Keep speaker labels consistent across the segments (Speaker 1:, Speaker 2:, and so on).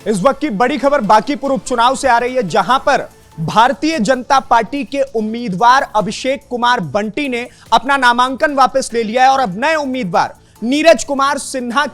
Speaker 1: इस वक्त की बड़ी खबर बांकीपुर उपचुनाव से आ रही है, जहां पर भारतीय जनता पार्टी के उम्मीदवार अभिषेक कुमार बंटी ने अपना नामांकन वापस ले लिया है और अब नए उम्मीदवार नीरज कुमार सिन्हा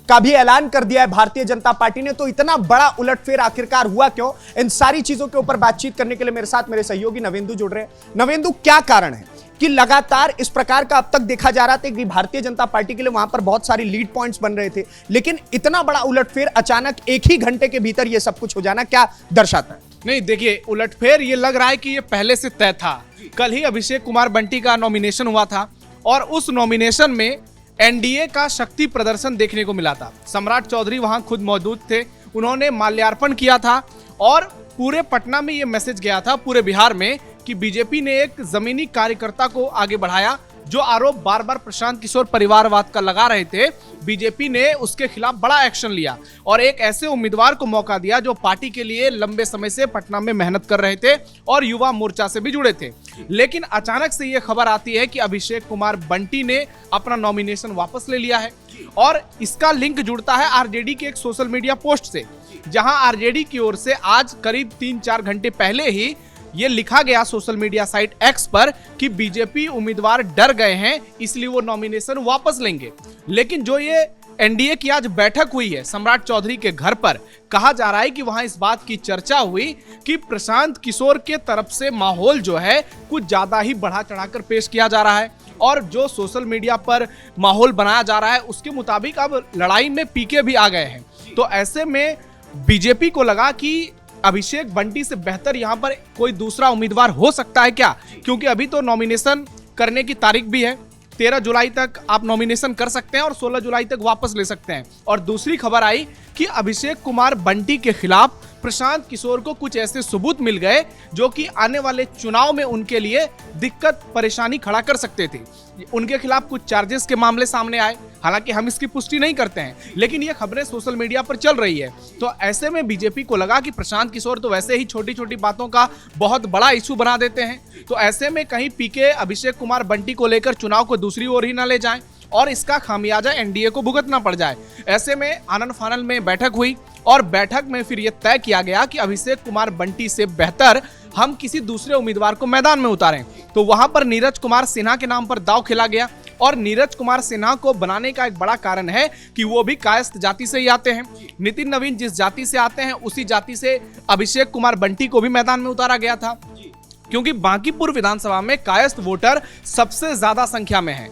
Speaker 1: का भी ऐलान कर दिया है भारतीय जनता पार्टी ने। तो इतना बड़ा उलटफेर आखिरकार हुआ क्यों? इन सारी चीजों के ऊपर बातचीत करने के लिए मेरे साथ मेरे सहयोगी नवेंदु जुड़ रहे हैं। नवेंदु, क्या कारण है कि लगातार इस प्रकार का अब तक देखा जा रहा था कि भारतीय जनता पार्टी के लिए वहां पर बहुत सारी लीड पॉइंट्स बन रहे थे, लेकिन इतना बड़ा उलटफेर अचानक एक ही घंटे के भीतर यह सब कुछ हो जाना क्या दर्शाता है?
Speaker 2: नहीं, देखिए, उलटफेर ये लग रहा है कि ये पहले से तय था। कल ही अभिषेक कुमार बंटी का नॉमिनेशन हुआ था और उस नॉमिनेशन में एनडीए का शक्ति प्रदर्शन देखने को मिला था। सम्राट चौधरी वहां खुद मौजूद थे, उन्होंने माल्यार्पण किया था और पूरे पटना में ये मैसेज गया था, पूरे बिहार में, कि बीजेपी ने एक जमीनी कार्यकर्ता को आगे बढ़ाया। जो आरोप बार बार प्रशांत किशोर परिवारवाद का लगा रहे थे, बीजेपी ने उसके खिलाफ बड़ा एक्शन लिया और एक ऐसे उम्मीदवार को मौका दिया जो पार्टी के लिए लंबे समय से पटना में मेहनत कर रहे थे और युवा मोर्चा से भी जुड़े थे। लेकिन अचानक से यह खबर आती है कि अभिषेक कुमार बंटी ने अपना नॉमिनेशन वापस ले लिया है और इसका लिंक जुड़ता है आरजेडी के एक सोशल मीडिया पोस्ट से, जहां आरजेडी की ओर से आज करीब 3-4 घंटे पहले ही ये लिखा गया सोशल मीडिया साइट एक्स पर कि बीजेपी उम्मीदवार डर गए हैं, इसलिए वो नॉमिनेशन वापस लेंगे। लेकिन जो ये एनडीए की आज बैठक हुई है सम्राट चौधरी के घर पर, कहा जा रहा है कि वहां इस बात की चर्चा हुई कि प्रशांत किशोर के तरफ से माहौल जो है कुछ ज्यादा ही बढ़ा चढ़ाकर पेश किया जा रहा है और जो सोशल मीडिया पर माहौल बनाया जा रहा है उसके मुताबिक अब लड़ाई में पीके भी आ गए हैं। तो ऐसे में बीजेपी को लगा कि अभिषेक बंटी से बेहतर यहां पर कोई दूसरा उम्मीदवार हो सकता है क्या, क्योंकि अभी तो नॉमिनेशन करने की तारीख भी है। 13 जुलाई तक आप नॉमिनेशन कर सकते हैं और 16 जुलाई तक वापस ले सकते हैं। और दूसरी खबर आई कि अभिषेक कुमार बंटी के खिलाफ प्रशांत किशोर को कुछ ऐसे सबूत मिल गए जो कि आने वाले चुनाव में उनके लिए दिक्कत परेशानी खड़ा कर सकते थे। उनके खिलाफ कुछ चार्जेस के मामले सामने आए, हालांकि हम इसकी पुष्टि नहीं करते हैं, लेकिन ये खबरें सोशल मीडिया पर चल रही है। तो ऐसे में बीजेपी को लगा कि प्रशांत किशोर तो वैसे ही छोटी छोटी बातों का बहुत बड़ा इशू बना देते हैं, तो ऐसे में कहीं पीके अभिषेक कुमार बंटी को लेकर चुनाव को दूसरी ओर ही ना ले जाएं और इसका खामियाजा एनडीए को भुगतना पड़ जाए। ऐसे में आनन फानन में बैठक हुई और बैठक में फिर यह तय किया गया कि अभिषेक कुमार बंटी से बेहतर हम किसी दूसरे उम्मीदवार को मैदान में उतारें। तो वहां पर नीरज कुमार सिन्हा के नाम पर दांव खेला गया और नीरज कुमार सिन्हा को बनाने का एक बड़ा कारण है कि वो भी कायस्थ जाति से ही आते हैं। नितिन नवीन जिस जाति से आते हैं उसी जाति से अभिषेक कुमार बंटी को भी मैदान में उतारा गया था, क्योंकि बांकीपुर विधानसभा में कायस्थ वोटर सबसे ज्यादा संख्या में है।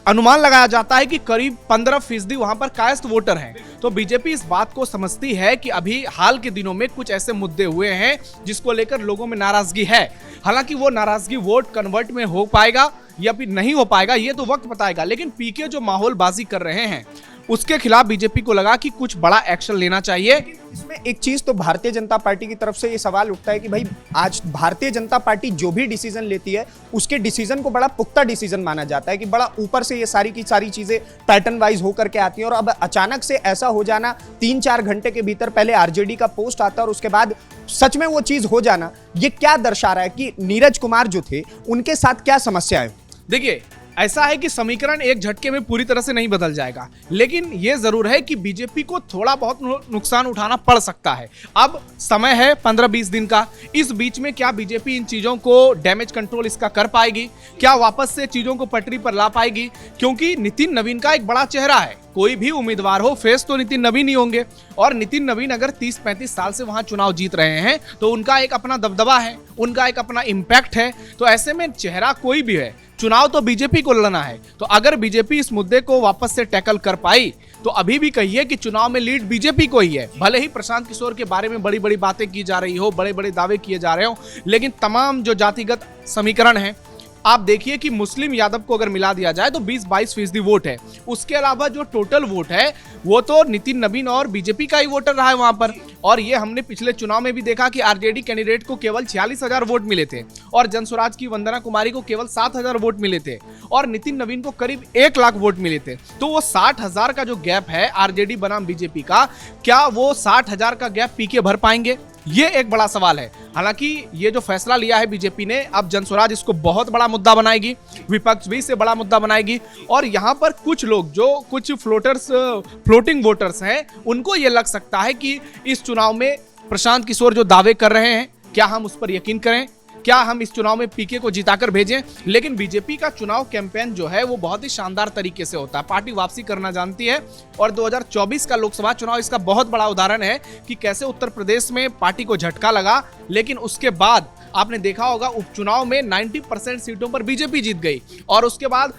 Speaker 2: अनुमान लगाया जाता है कि करीब 15% वहां पर कायस्थ वोटर हैं। तो बीजेपी इस बात को समझती है कि अभी हाल के दिनों में कुछ ऐसे मुद्दे हुए हैं जिसको लेकर लोगों में नाराजगी है। हालांकि वो नाराजगी वोट कन्वर्ट में हो पाएगा या फिर नहीं हो पाएगा ये तो वक्त बताएगा, लेकिन पीके जो माहौलबाजी कर रहे हैं उसके खिलाफ बीजेपी को लगा कि कुछ बड़ा एक्शन लेना चाहिए।
Speaker 1: इसमें एक चीज तो भारतीय जनता पार्टी की तरफ से ये सवाल उठता है कि भाई आज भारतीय जनता पार्टी जो भी डिसीजन लेती है उसके डिसीजन को बड़ा पुख्ता डिसीजन माना जाता है कि बड़ा ऊपर से ये सारी की सारी चीजें पैटर्न वाइज होकर के आती हैं। और अब अचानक से ऐसा हो जाना, 3-4 घंटे के भीतर पहले आरजेडी का पोस्ट आता है और उसके बाद सच में वो चीज हो जाना, ये क्या दर्शा रहा है कि नीरज कुमार जो थे उनके साथ क्या समस्या है?
Speaker 2: देखिए, ऐसा है कि समीकरण एक झटके में पूरी तरह से नहीं बदल जाएगा, लेकिन यह जरूर है कि बीजेपी को थोड़ा बहुत नुकसान उठाना पड़ सकता है। अब समय है 15-20 दिन का, इस बीच में क्या बीजेपी इन चीजों को डैमेज कंट्रोल इसका कर पाएगी, क्या वापस से चीजों को पटरी पर ला पाएगी? क्योंकि नितिन नवीन का एक बड़ा चेहरा है, कोई भी उम्मीदवार हो फेस तो नितिन नवीन ही होंगे और नितिन नवीन अगर 30-35 साल से वहां चुनाव जीत रहे हैं तो उनका एक अपना दबदबा है, उनका एक अपना इम्पैक्ट है। तो ऐसे में चेहरा कोई भी है, चुनाव तो बीजेपी को लड़ना है। तो अगर बीजेपी इस मुद्दे को वापस से टैकल कर पाई तो अभी भी कहिए कि चुनाव में लीड बीजेपी को ही है। भले ही प्रशांत किशोर के बारे में बड़ी बड़ी बातें की जा रही हो, बड़े बड़े दावे किए जा रहे हो, लेकिन तमाम जो जातिगत समीकरण है आप देखिए कि मुस्लिम यादव को अगर मिला दिया जाए तो 20-22% वोट है। उसके अलावा जो टोटल वोट है वो तो नितिन नवीन और बीजेपी का ही वोटर रहा है वहां पर। और ये हमने पिछले चुनाव में भी देखा कि आरजेडी कैंडिडेट को केवल 46,000 वोट मिले थे और जनस्वराज की वंदना कुमारी को केवल 7,000 वोट मिले थे और नितिन नवीन को करीब 1 लाख वोट मिले थे। तो वो 60,000 का जो गैप है आरजेडी बनाम बीजेपी का, क्या वो 60,000 का गैप पीके भर पाएंगे? ये एक बड़ा सवाल है। हालांकि ये जो फैसला लिया है बीजेपी ने, अब जनस्वराज इसको बहुत बड़ा मुद्दा बनाएगी, विपक्ष भी इसे बड़ा मुद्दा बनाएगी। और यहाँ पर कुछ लोग जो कुछ फ्लोटिंग वोटर्स हैं, उनको ये लग सकता है कि इस चुनाव में प्रशांत किशोर जो दावे कर रहे हैं, क्या हम उस पर यकीन करें, क्या हम इस चुनाव में पीके को जिताकर भेजें। लेकिन बीजेपी का चुनाव कैंपेन जो है वो बहुत ही शानदार तरीके से होता है, पार्टी वापसी करना जानती है। और 2024 का लोकसभा चुनाव इसका बहुत बड़ा उदाहरण है कि कैसे उत्तर प्रदेश में पार्टी को झटका लगा, लेकिन उसके बाद आपने देखा होगा उपचुनाव में 90% सीटों पर बीजेपी जीत गई। और उसके बाद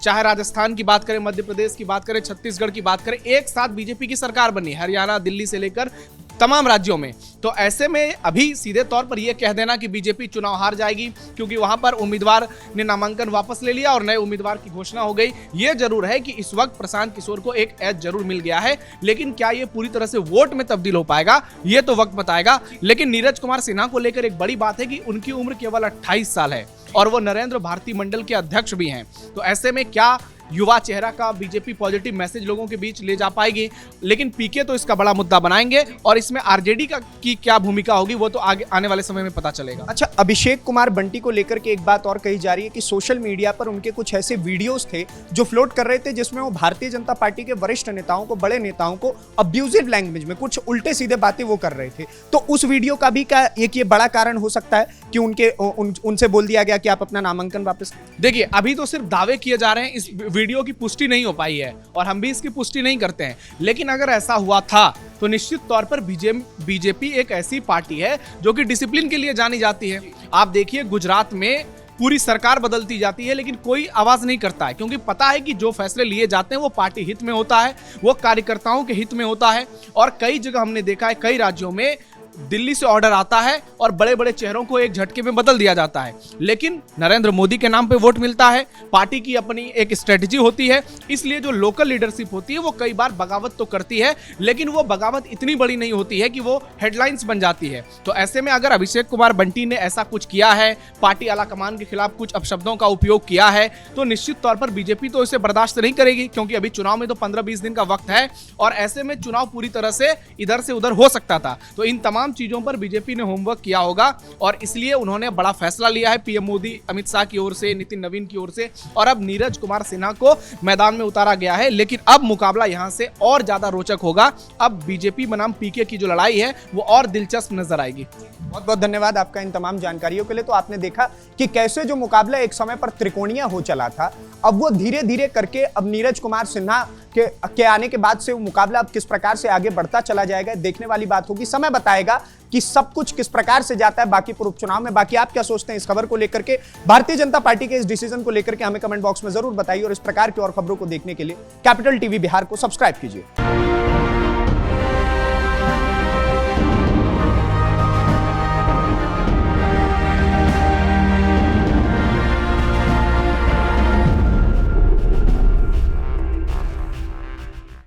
Speaker 2: चाहे राजस्थान की बात करें, मध्य प्रदेश की बात करें, छत्तीसगढ़ की बात करें, एक साथ बीजेपी की सरकार बनी, हरियाणा, दिल्ली से लेकर तमाम राज्यों में। तो ऐसे में अभी सीधे तौर पर यह कह देना कि बीजेपी चुनाव हार जाएगी क्योंकि वहां पर उम्मीदवार ने नामांकन वापस ले लिया और नए उम्मीदवार की घोषणा हो गई, यह जरूर है कि इस वक्त प्रशांत किशोर को एक एज जरूर मिल गया है। लेकिन क्या यह पूरी तरह से वोट में तब्दील हो पाएगा, यह तो वक्त बताएगा। लेकिन नीरज कुमार सिन्हा को लेकर एक बड़ी बात है कि उनकी उम्र केवल 28 साल है और वो नरेंद्र भारती मंडल के अध्यक्ष भी हैं। तो ऐसे में क्या युवा चेहरा का बीजेपी पॉजिटिव मैसेज लोगों के बीच ले जा पाएगी। लेकिन पीके तो इसका बड़ा मुद्दा बनाएंगे और इसमें आरजेडी की क्या भूमिका होगी वो तो आगे आने वाले समय में पता चलेगा।
Speaker 1: अच्छा, अभिषेक कुमार बंटी को लेकर के एक बात और कही जा रही है कि सोशल मीडिया पर उनके कुछ ऐसे वीडियोस थे जो फ्लोट कर रहे थे जिसमें वो भारतीय जनता पार्टी के वरिष्ठ नेताओं को, बड़े नेताओं को अब्यूजिव लैंग्वेज में कुछ उल्टे सीधे बातें वो कर रहे थे। तो उस वीडियो का भी क्या एक ये बड़ा कारण हो सकता है कि उनसे बोल दिया गया कि आप अपना नामांकन वापस?
Speaker 2: देखिए, अभी तो सिर्फ दावे किए जा रहे हैं, इस वीडियो की पुष्टि नहीं हो पाई है और हम भी इसकी पुष्टि नहीं करते हैं। लेकिन अगर ऐसा हुआ था तो निश्चित तौर पर बीजेपी एक ऐसी पार्टी है जो कि डिसिप्लिन के लिए जानी जाती है। आप देखिए, गुजरात में पूरी सरकार बदलती जाती है लेकिन कोई आवाज नहीं करता है, क्योंकि पता है कि जो फैसले लिए जाते हैं वो पार्टी हित में होता है, वो कार्यकर्ताओं के हित में होता है। और कई जगह हमने देखा है, कई राज्यों में दिल्ली से ऑर्डर आता है और बड़े बड़े चेहरों को एक झटके में बदल दिया जाता है। लेकिन नरेंद्र मोदी के नाम पे वोट मिलता है, पार्टी की अपनी एक स्ट्रेटजी होती है, इसलिए जो लोकल लीडरशिप होती है वो कई बार बगावत तो करती है, लेकिन वो बगावत इतनी बड़ी नहीं होती है कि वो हेडलाइंस बन जाती है। तो ऐसे में अगर अभिषेक कुमार बंटी ने ऐसा कुछ किया है, पार्टी आलाकमान के खिलाफ कुछ अपशब्दों का उपयोग किया है, तो निश्चित तौर पर बीजेपी तो इसे बर्दाश्त नहीं करेगी, क्योंकि अभी चुनाव में तो 15-20 दिन का वक्त है और ऐसे में चुनाव पूरी तरह से इधर से उधर हो सकता था। तो इन तमाम चीजों पर बीजेपी ने होमवर्क किया होगा और इसलिए उन्होंने बड़ा फैसला लिया है, पीएम मोदी, अमित शाह की ओर से, नितिन नवीन की ओर से, और अब नीरज कुमार सिन्हा को मैदान में उतारा गया है। लेकिन अब मुकाबला यहां से और ज्यादा रोचक होगा। अब बीजेपी बनाम पीके की जो लड़ाई है वो और दिलचस्प नजर आएगी।
Speaker 1: बहुत बहुत धन्यवाद आपका इन तमाम जानकारियों के लिए। तो आपने देखा कि कैसे जो मुकाबला एक समय पर त्रिकोणीय हो चला था, अब वो धीरे धीरे करके अब नीरज कुमार सिन्हा के आने के बाद से वो मुकाबला अब किस प्रकार से आगे बढ़ता चला जाएगा, देखने वाली बात होगी। समय बताएगा कि सब कुछ किस प्रकार से जाता है बाकीपुर उपचुनाव में। बाकी आप क्या सोचते हैं इस खबर को लेकर के, भारतीय जनता पार्टी के इस डिसीजन को लेकर के हमें कमेंट बॉक्स में जरूर बताइए और इस प्रकार की और खबरों को देखने के लिए कैपिटल टीवी बिहार को सब्सक्राइब कीजिए।